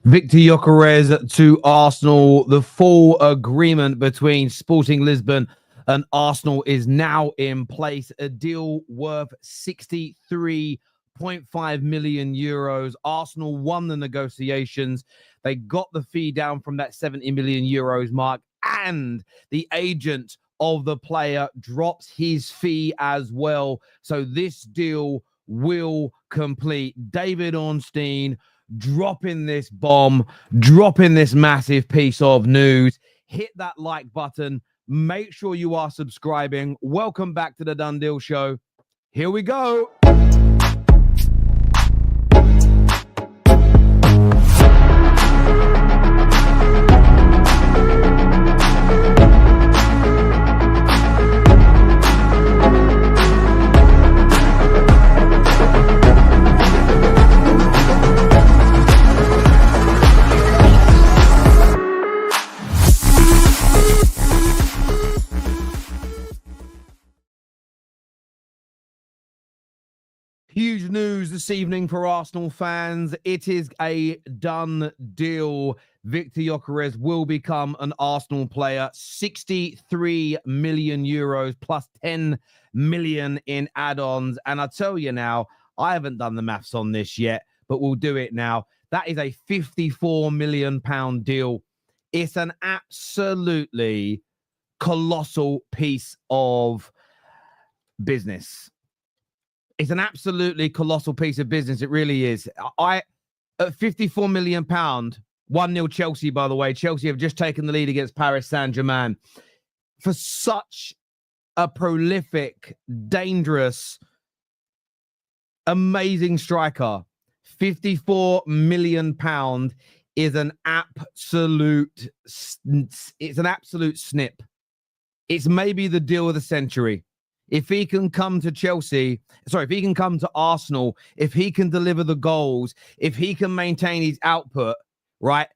Viktor Gyökeres to Arsenal. The full agreement between Sporting Lisbon and Arsenal is now in place. A deal worth 63.5 million euros. Arsenal won the negotiations. They got the fee down from that 70 million euros mark, and the agent of the player drops his fee as well. So this deal will complete. David Ornstein dropping this bomb, dropping this massive piece of news. Hit that like button. Make sure you are subscribing. Welcome back to the Done Deal Show. Here we go. Huge news this evening for Arsenal fans. It is a done deal. Viktor Gyökeres will become an Arsenal player. 63 million euros plus 10 million in add-ons. And I tell you now, I haven't done the maths on this yet, but we'll do it now. That is a 54 million pound deal. It's an absolutely colossal piece of business. It's an absolutely colossal piece of business. It really is. At 54 million pound, 1-0 Chelsea, by the way. Chelsea have just taken the lead against Paris Saint-Germain. For such a prolific, dangerous, amazing striker, 54 million pound is an absolute, it's an absolute snip. It's maybe the deal of the century. If he can come to if he can come to Arsenal, if he can deliver the goals, if he can maintain his output, right?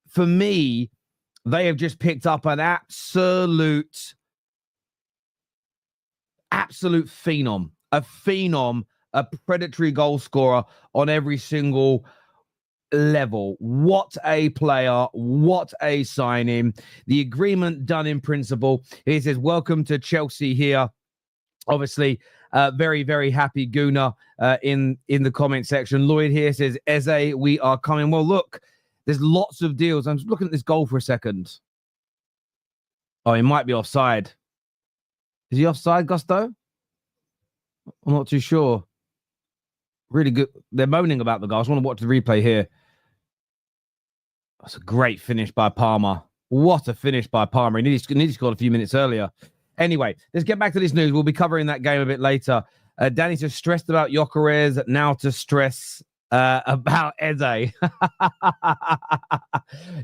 For me, they have just picked up an absolute phenom, a predatory goal scorer on every single level. What a player, what a signing. The agreement done in principle. He says, welcome to Chelsea here. Obviously, very, very happy Guna in the comment section. Lloyd here says, Eze, we are coming. Well, look, there's lots of deals. I'm just looking at this goal for a second. Oh, he might be offside. Is he offside, Gusto? I'm not too sure. Really good. They're moaning about the goal. I just want to watch the replay here. That's a great finish by Palmer. What a finish by Palmer. He nearly scored a few minutes earlier. Anyway, let's get back to this news. We'll be covering that game a bit later. Danny just stressed about Gyökeres, now to stress about Eze.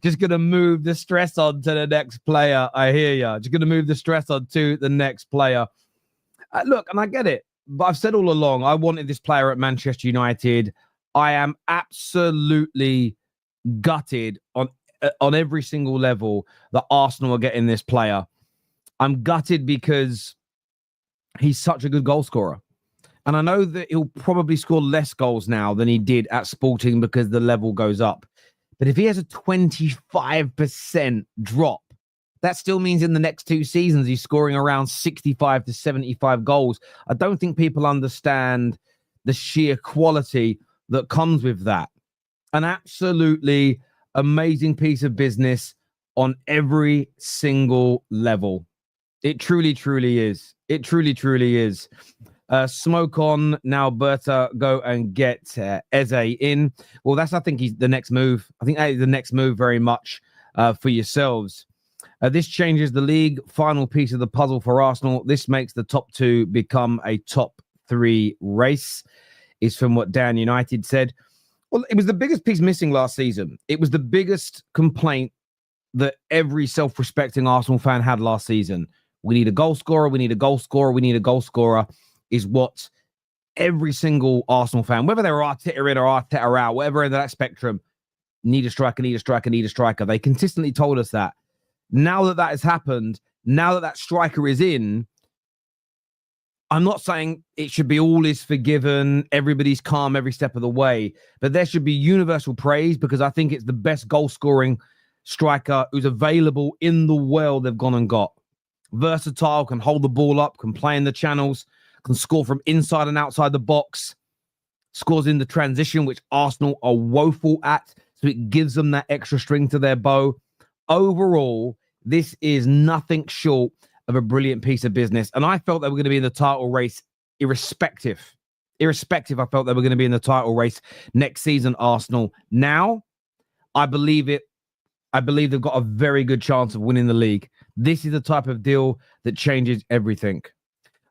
Just going to move the stress on to the next player. I hear you. Just going to move the stress on to the next player. Look, and I get it, but I've said all along, I wanted this player at Manchester United. I am absolutely gutted on every single level that Arsenal are getting this player. I'm gutted because he's such a good goal scorer. And I know that he'll probably score less goals now than he did at Sporting because the level goes up. But if he has a 25% drop, that still means in the next 2 seasons, he's scoring around 65 to 75 goals. I don't think people understand the sheer quality that comes with that. An absolutely amazing piece of business on every single level. It truly, truly is. It truly, truly is. Smoke on now, Berta. Go and get Eze in. Well, I think he's the next move. I think that is the next move very much for yourselves. This changes the league. Final piece of the puzzle for Arsenal. This makes the top 2 become a top 3 race, is from what Dan United said. Well, it was the biggest piece missing last season. It was the biggest complaint that every self-respecting Arsenal fan had last season. We need a goal scorer. We need a goal scorer. We need a goal scorer is what every single Arsenal fan, whether they're Arteta in or Arteta out, whatever end of that spectrum, need a striker, need a striker, need a striker. They consistently told us that. Now that that has happened, now that that striker is in, I'm not saying it should be all is forgiven, everybody's calm every step of the way, but there should be universal praise because I think it's the best goal-scoring striker who's available in the world they've gone and got. Versatile, can hold the ball up, can play in the channels, can score from inside and outside the box, scores in the transition, which Arsenal are woeful at, so it gives them that extra string to their bow. Overall, this is nothing short of a brilliant piece of business. And I felt they were going to be in the title race irrespective. I felt they were going to be in the title race next season, Arsenal. Now, I believe it. I believe they've got a very good chance of winning the league. This is the type of deal that changes everything.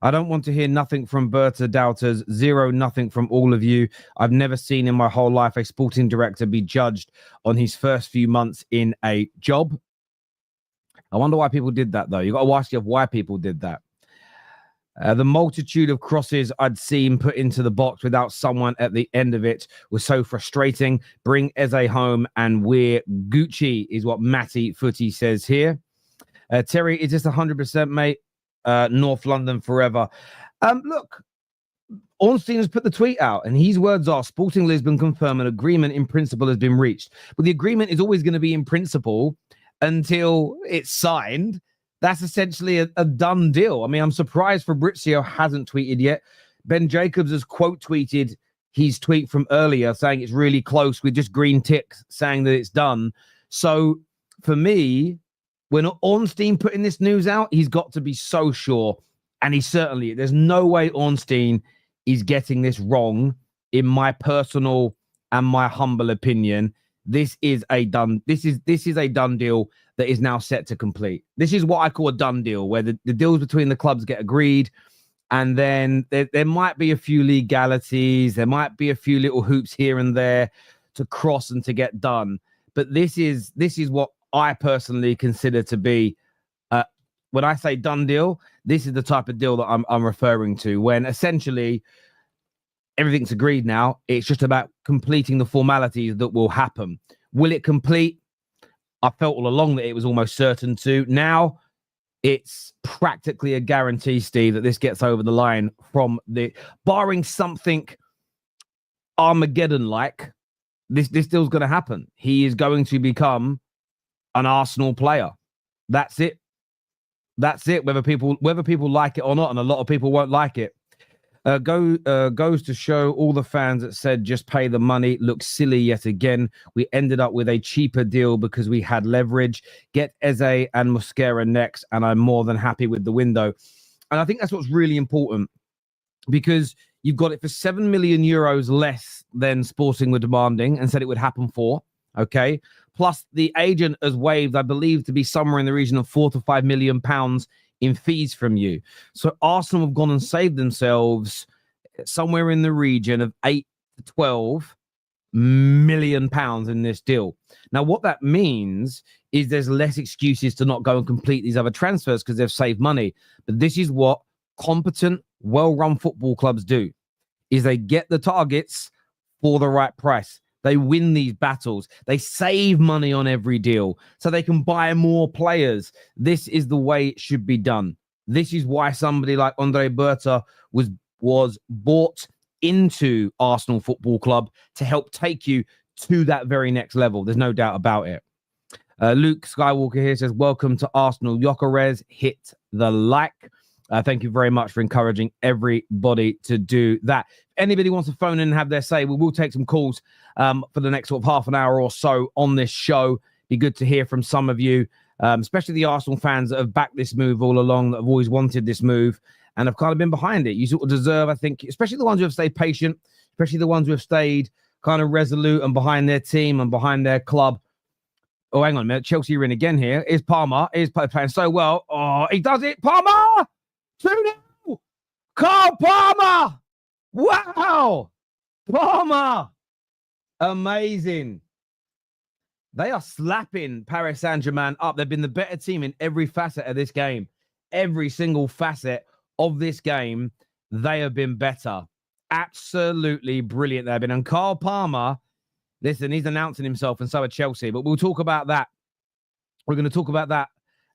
I don't want to hear nothing from Berta doubters, nothing from all of you. I've never seen in my whole life a sporting director be judged on his first few months in a job. I wonder why people did that, though. You've got to ask yourself why people did that. The multitude of crosses I'd seen put into the box without someone at the end of it was so frustrating. Bring Eze home and we're Gucci, is what Matty Footy says here. Terry, is this 100%, mate? North London forever. Look, Ornstein has put the tweet out, and his words are, Sporting Lisbon confirm an agreement in principle has been reached. But the agreement is always going to be in principle until it's signed. That's essentially a done deal. I mean, I'm surprised Fabrizio hasn't tweeted yet. Ben Jacobs has quote tweeted his tweet from earlier saying it's really close with just green ticks saying that it's done. So for me, when Ornstein putting this news out, he's got to be so sure. And there's no way Ornstein is getting this wrong, in my personal and my humble opinion. This is a done deal that is now set to complete. This is what I call a done deal, where the deals between the clubs get agreed, and then there might be a few legalities, there might be a few little hoops here and there to cross and to get done. But this is what I personally consider to be, when I say done deal, this is the type of deal that I'm referring to, when essentially everything's agreed now. It's just about completing the formalities that will happen. Will it complete? I felt all along that it was almost certain to. Now it's practically a guarantee, Steve, that this gets over the line barring something Armageddon-like, this deal's going to happen. He is going to become an Arsenal player. That's it. Whether people like it or not, and a lot of people won't like it. Goes to show all the fans that said just pay the money look silly yet again. We ended up with a cheaper deal because we had leverage. Get Eze and Mosquera next, and I'm more than happy with the window. And I think that's what's really important, because you've got it for 7 million euros less than Sporting were demanding and said it would happen for. Okay. Plus the agent has waived, I believe, to be somewhere in the region of £4 to £5 million in fees from you. So Arsenal have gone and saved themselves somewhere in the region of 8 to 12 million pounds in this deal. Now, what that means is there's less excuses to not go and complete these other transfers because they've saved money. But this is what competent, well-run football clubs do, is they get the targets for the right price. They win these battles. They save money on every deal so they can buy more players. This is the way it should be done. This is why somebody like Andre Berta was bought into Arsenal Football Club, to help take you to that very next level. There's no doubt about it. Luke Skywalker here says, welcome to Arsenal. Gyökeres, hit the like. Thank you very much for encouraging everybody to do that. If anybody wants to phone in and have their say, we will take some calls for the next sort of half an hour or so on this show. Be good to hear from some of you, especially the Arsenal fans that have backed this move all along, that have always wanted this move and have kind of been behind it. You sort of deserve, I think, especially the ones who have stayed patient, especially the ones who have stayed kind of resolute and behind their team and behind their club. Oh, hang on a minute. Chelsea are in again here. Here's Palmer. He's playing so well. Oh, he does it. Palmer! 2-0! Carl Palmer! Wow! Palmer! Amazing. They are slapping Paris Saint-Germain up. They've been the better team in every facet of this game. Every single facet of this game, they have been better. Absolutely brilliant they've been. And Carl Palmer, listen, he's announcing himself, and so are Chelsea. But we'll talk about that. We're going to talk about that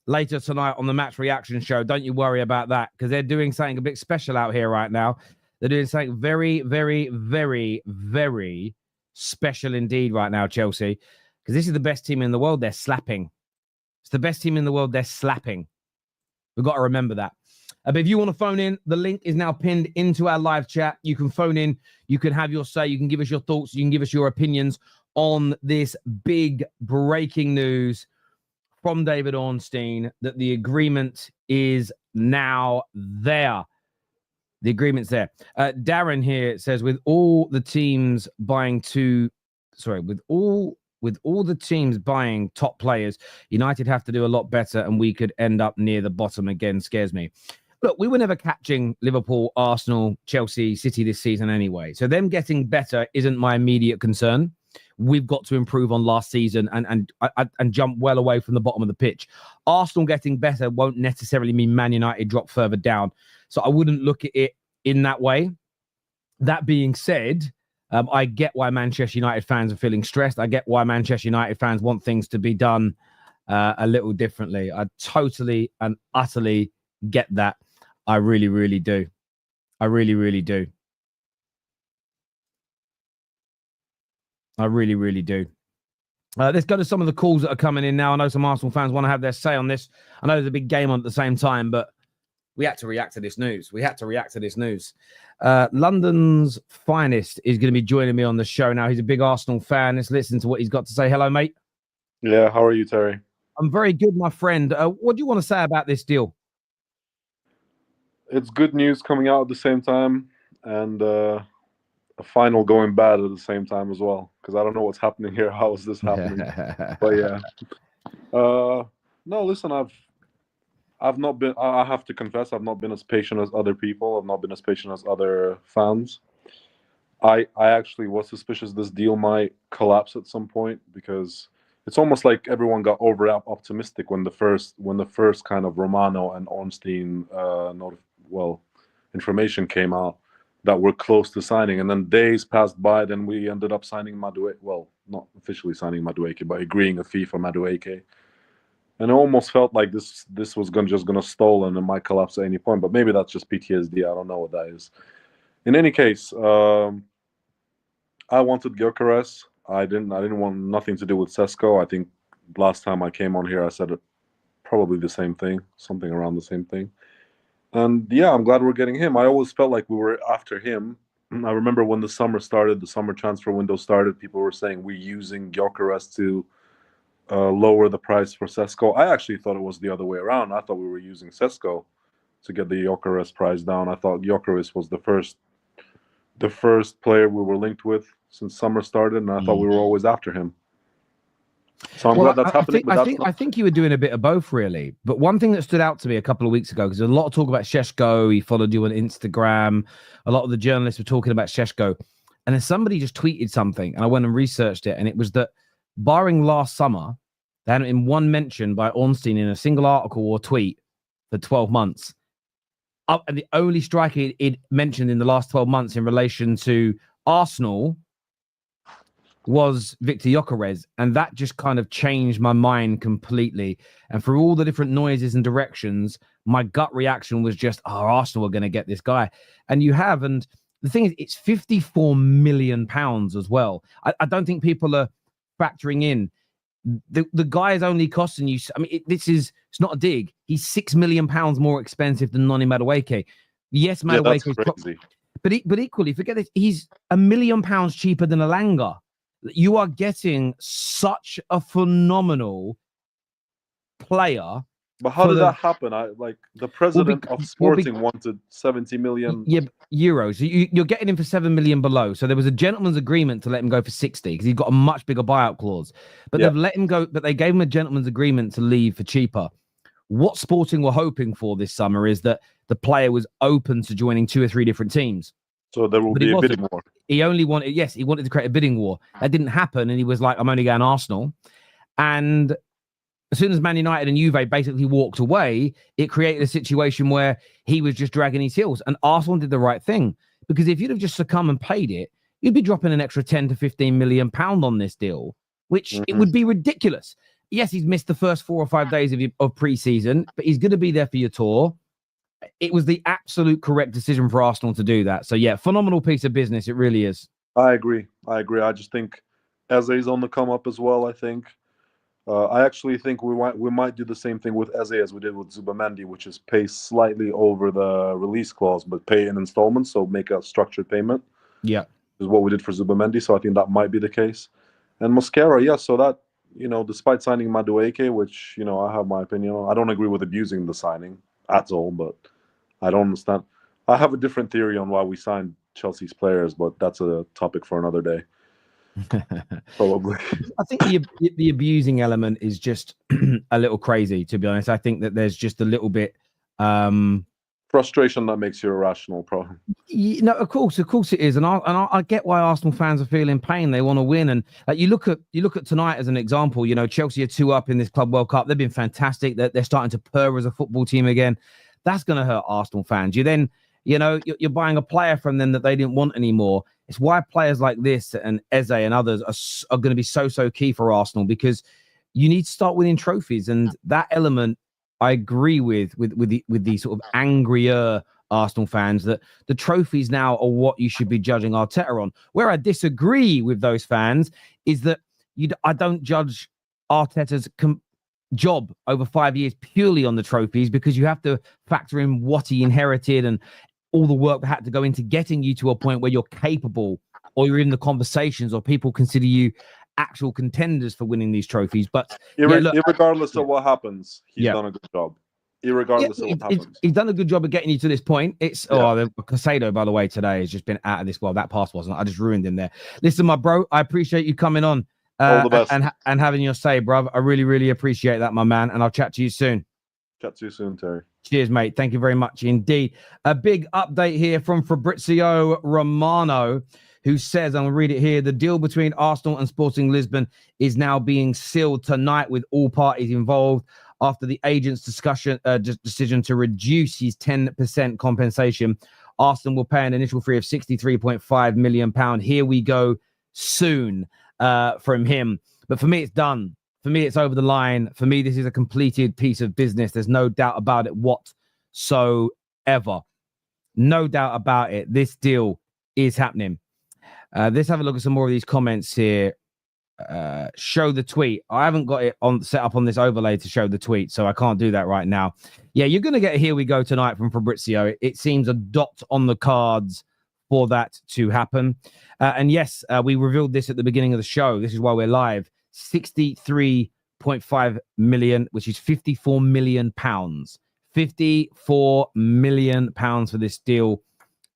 later tonight on the Match Reaction Show. Don't you worry about that, because they're doing something a bit special out here right now. They're doing something very, very, very, very special indeed right now, Chelsea, because this is the best team in the world they're slapping. It's the best team in the world they're slapping. We've got to remember that. But if you want to phone in, the link is now pinned into our live chat. You can phone in. You can have your say. You can give us your thoughts. You can give us your opinions on this big breaking news from David Ornstein that the agreement is now there. The agreement's there. Darren here says, with all the teams buying with all the teams buying top players, United have to do a lot better, and we could end up near the bottom again. Scares me. Look, we were never catching Liverpool, Arsenal, Chelsea, City this season anyway. So them getting better isn't my immediate concern. We've got to improve on last season and jump well away from the bottom of the pitch. Arsenal getting better won't necessarily mean Man United drop further down. So I wouldn't look at it in that way. That being said, I get why Manchester United fans are feeling stressed. I get why Manchester United fans want things to be done a little differently. I totally and utterly get that. I really, really do. I really, really do. I really, really do. Let's go to some of the calls that are coming in now. I know some Arsenal fans want to have their say on this. I know there's a big game on at the same time, but we had to react to this news. London's finest is going to be joining me on the show now. He's a big Arsenal fan. Let's listen to what he's got to say. Hello, mate. Yeah, how are you, Terry? I'm very good, my friend. What do you want to say about this deal? It's good news coming out at the same time, and a final going bad at the same time as well, because I don't know what's happening here. How is this happening? But yeah. No, listen, I've not been, I have to confess, I've not been as patient as other people. I've not been as patient as other fans. I actually was suspicious this deal might collapse at some point, because it's almost like everyone got optimistic when the first kind of Romano and Ornstein information came out that we're close to signing, and then days passed by. Then we ended up signing Madueke. Well, not officially signing Madueke, but agreeing a fee for Madueke. And it almost felt like this was just gonna stall and it might collapse at any point. But maybe that's just PTSD. I don't know what that is. In any case, I wanted Gyökeres. I didn't want nothing to do with Sesko. I think last time I came on here, I said probably the same thing, something around the same thing. And yeah, I'm glad we're getting him. I always felt like we were after him. I remember when the summer started, the summer transfer window started, people were saying we're using Gyökeres to lower the price for Sesko. I actually thought it was the other way around. I thought we were using Sesko to get the Gyökeres price down. I thought Gyökeres was the first player we were linked with since summer started, and I thought we were always after him. So I'm glad that's happening. I think you were doing a bit of both, really. But one thing that stood out to me a couple of weeks ago, because there's a lot of talk about Šeško. He followed you on Instagram. A lot of the journalists were talking about Šeško. And then somebody just tweeted something, and I went and researched it, and it was that barring last summer, there hadn't been one mention by Ornstein in a single article or tweet for 12 months. And the only striker it mentioned in the last 12 months in relation to Arsenal was Viktor Gyökeres, and that just kind of changed my mind completely. And for all the different noises and directions, my gut reaction was just, Arsenal are going to get this guy. And you have, and the thing is, it's £54 million as well. I don't think people are factoring in. The guy is only costing you, I mean, it's not a dig. He's £6 million more expensive than Noni Madueke. Yes, Madueke is crazy. But equally, forget this, he's £1 million cheaper than Elanga. You are getting such a phenomenal player. But how did that happen? The president of Sporting wanted 70 million euros. You're getting him for 7 million below. So there was a gentleman's agreement to let him go for 60 because he's got a much bigger buyout clause. But they've let him go. But they gave him a gentleman's agreement to leave for cheaper. What Sporting were hoping for this summer is that the player was open to joining 2 or 3 different teams. So there will be a bidding war. He wanted to create a bidding war. That didn't happen. And he was like, I'm only going Arsenal. And as soon as Man United and Juve basically walked away, it created a situation where he was just dragging his heels. And Arsenal did the right thing. Because if you'd have just succumbed and played it, you'd be dropping an extra 10 to 15 million pound on this deal, which it would be ridiculous. yes, he's missed the first 4 or 5 days of pre-season, but he's going to be there for your tour. It was the absolute correct decision for Arsenal to do that. So, yeah, phenomenal piece of business. It really is. I agree. I just think Eze's on the come up as well, I think. I actually think we might do the same thing with Eze as we did with Zubamendi, which is pay slightly over the release clause, but pay in installments, so make a structured payment. Yeah. Is what we did for Zubamendi, so I think that might be the case. And Mosquera, yeah, so that, despite signing Madueke, which, I have my opinion on, I don't agree with abusing the signing at all, but I don't understand. I have a different theory on why we signed Chelsea's players, but that's a topic for another day. Probably. I think the abusing element is just a little crazy, to be honest. I think that there's just a little bit frustration that makes you irrational, probably. Of course it is, and I get why Arsenal fans are feeling pain. They want to win, and you look at tonight as an example. Chelsea are 2 up in this Club World Cup. They've been fantastic. They're starting to purr as a football team again. That's going to hurt Arsenal fans. You're buying a player from them that they didn't want anymore. It's why players like this and Eze and others are going to be so key for Arsenal, because you need to start winning trophies. And that element, I agree with the sort of angrier Arsenal fans, that the trophies now are what you should be judging Arteta on. Where I disagree with those fans is that I don't judge Arteta's job over 5 years purely on the trophies, because you have to factor in what he inherited and all the work that had to go into getting you to a point where you're capable, or you're in the conversations, or people consider you actual contenders for winning these trophies. But irregardless of what happens, he's done a good job. Irregardless of what happens, he's done a good job of getting you to this point. Casado, by the way, today has just been out of this world. That pass wasn't. I just ruined him there. Listen, my bro, I appreciate you coming on all the best. and having your say, bruv. I really appreciate that, my man. And I'll chat to you soon. Chat to you soon, Terry. Cheers, mate. Thank you very much indeed. A big update here from Fabrizio Romano, who says, I'm going to read it here, the deal between Arsenal and Sporting Lisbon is now being sealed tonight with all parties involved after the agent's decision to reduce his 10% compensation. Arsenal will pay an initial fee of £63.5 million. Here we go soon from him. But for me, it's done. For me, it's over the line. For me, this is a completed piece of business. There's no doubt about it whatsoever. No doubt about it. This deal is happening. Let's have a look at some more of these comments here. Show the tweet. I haven't got it set up on this overlay to show the tweet, so I can't do that right now. Yeah, you're going to get a Here We Go tonight from Fabrizio. It seems a dot on the cards for that to happen. And yes, we revealed this at the beginning of the show. This is why we're live. 63.5 million, which is 54 million pounds. 54 million pounds for this deal.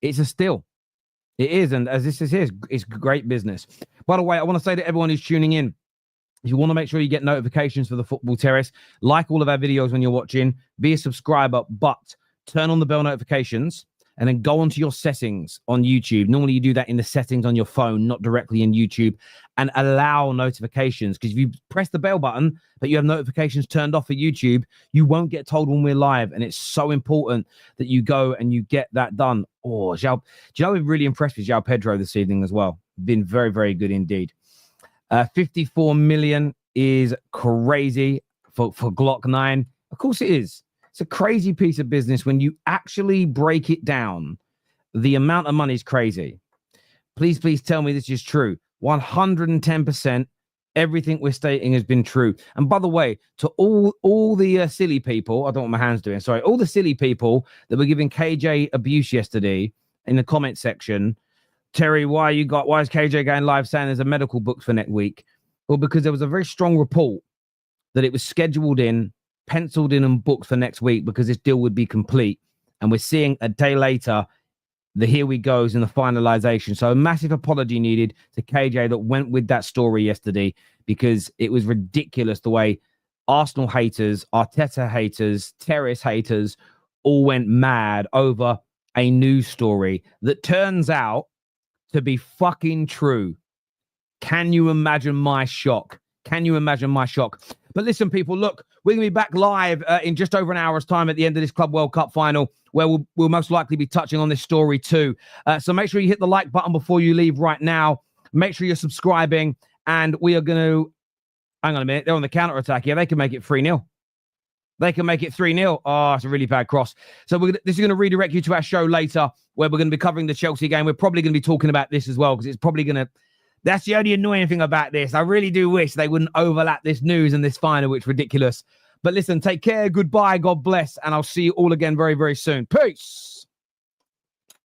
It's a steal. It is, and as this is here, it's great business. By the way, I want to say to everyone who's tuning in, if you want to make sure you get notifications for the Football Terrace, like all of our videos when you're watching, be a subscriber, but turn on the bell notifications and then go onto your settings on YouTube. Normally you do that in the settings on your phone, not directly in YouTube, and allow notifications. Because if you press the bell button, but you have notifications turned off for YouTube, you won't get told when we're live. And it's so important that you go and you get that done. Oh, do you know, we're really impressed with João Pedro this evening as well. Been very, very good indeed. 54 million is crazy for Glock 9. Of course it is. It's a crazy piece of business when you actually break it down. The amount of money is crazy. Please tell me this is true. 110%. Everything we're stating has been true. And by the way, to all the silly people, I don't know what my hand's doing. Sorry, all the silly people that were giving KJ abuse yesterday in the comment section. Terry, why is KJ going live saying there's a medical book for next week? Well, because there was a very strong report that it was scheduled in, penciled in and booked for next week because this deal would be complete. And we're seeing a day later the here we goes and the finalization. So a massive apology needed to KJ that went with that story yesterday, because it was ridiculous the way Arsenal haters, Arteta haters, Terrace haters all went mad over a news story that turns out to be fucking true. Can you imagine my shock? Can you imagine my shock? But listen, people, look, we're going to be back live in just over an hour's time at the end of this Club World Cup final, where we'll most likely be touching on this story too. So make sure you hit the like button before you leave right now. Make sure you're subscribing, and we are going to Hang on a minute. They're on the counter-attack here. They can make it 3-0. They can make it 3-0. Oh, it's a really bad cross. So this is going to redirect you to our show later where we're going to be covering the Chelsea game. We're probably going to be talking about this as well because it's probably going to... That's the only annoying thing about this. I really do wish they wouldn't overlap this news and this final, which is ridiculous. But listen, take care. Goodbye. God bless. And I'll see you all again very, very soon. Peace.